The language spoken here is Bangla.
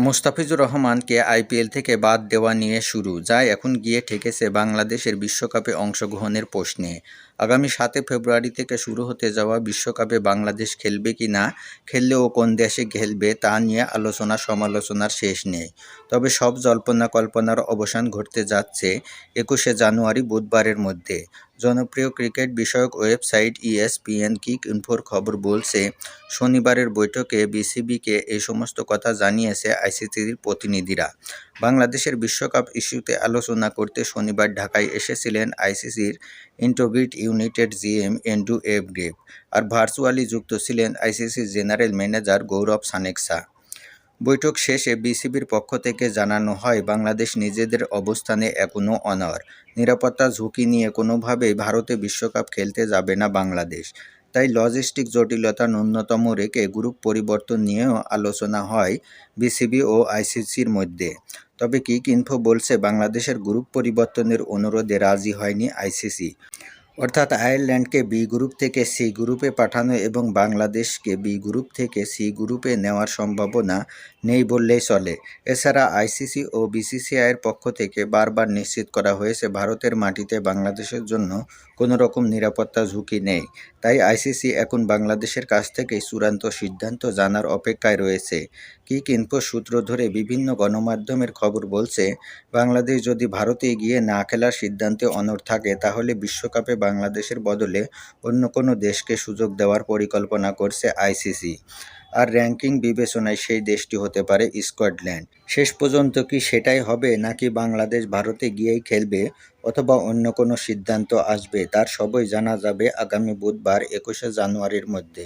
মোস্তাফিজুর রহমানকে আইপিএল থেকে বাদ দেওয়া নিয়ে শুরু, যা এখন গিয়ে ঠেকেছে বাংলাদেশের বিশ্বকাপে অংশগ্রহণের প্রশ্নে। আগামী ৭ ফেব্রুয়ারি থেকে শুরু হতে যাওয়া বিশ্বকাপে বাংলাদেশ খেলবে কি না, খেললেও কোন দেশে খেলবে তা নিয়ে আলোচনা সমালোচনার শেষ নেই। তবে সব জল্পনা কল্পনার অবসান ঘটতে যাচ্ছে ২১শে জানুয়ারি বুধবারের মধ্যে। জনপ্রিয় ক্রিকেট বিষয়ক ওয়েবসাইট ESPN কিক ইনফোর খবর বলছে, শনিবারের বৈঠকে বিসিবিকে এই সমস্ত কথা জানিয়েছে আইসিসির প্রতিনিধিরা। বাংলাদেশের বিশ্বকাপ ইস্যুতে আলোচনা করতে শনিবার ঢাকায় এসেছিলেন আইসিসির ইন্টিগ্রিটি ইউনিটের GM এন্ড্রু গ্রেভ, আর ভার্চুয়ালি যুক্ত ছিলেন আইসিসির জেনারেল ম্যানেজার গৌরব সানেকসা। বৈঠক শেষে বিসিবির পক্ষ থেকে জানানো হয়, বাংলাদেশ নিজেদের অবস্থানে এখনও অনড়। নিরাপত্তা ঝুঁকি নিয়ে কোনোভাবেই ভারতে বিশ্বকাপ খেলতে যাবে না বাংলাদেশ। তাই লজিস্টিক জটিলতা ন্যূনতম রেখে গ্রুপ পরিবর্তন নিয়েও আলোচনা হয় বিসিবি ও আইসিসির মধ্যে। তবে কিক ইনফো বলছে, বাংলাদেশের গ্রুপ পরিবর্তনের অনুরোধে রাজি হয়নি আইসিসি। অর্থাৎ আয়ারল্যান্ডকে বি গ্রুপ থেকে সি গ্রুপে পাঠানো এবং বাংলাদেশকে বি গ্রুপ থেকে সি গ্রুপে নেওয়ার সম্ভাবনা নেই বললেই চলে। এছাড়া আইসিসি ও বিসিসিআইয়ের পক্ষ থেকে বারবার নিশ্চিত করা হয়েছে, ভারতের মাটিতে বাংলাদেশের জন্য কোনো রকম নিরাপত্তা ঝুঁকি নেই। তাই আইসিসি এখন বাংলাদেশের কাছ থেকেই চূড়ান্ত সিদ্ধান্ত জানার অপেক্ষায় রয়েছে। কিক ইনফো সূত্র ধরে বিভিন্ন গণমাধ্যমের খবর বলছে, বাংলাদেশ যদি ভারতে গিয়ে না খেলার সিদ্ধান্তে অনড় থাকে, তাহলে বিশ্বকাপে বাংলাদেশের বদলে অন্য কোনো দেশকে সুযোগ দেওয়ার পরিকল্পনা করছে আইসিসি। আর র্যাঙ্কিং বিবেচনায় সেই দেশটি হতে পারে স্কটল্যান্ড। শেষ পর্যন্ত কি সেটাই হবে, নাকি বাংলাদেশ ভারতে গিয়েই খেলবে, অথবা অন্য কোনো সিদ্ধান্ত আসবে, তার সবই জানা যাবে আগামী বুধবার ২১শে জানুয়ারির মধ্যে।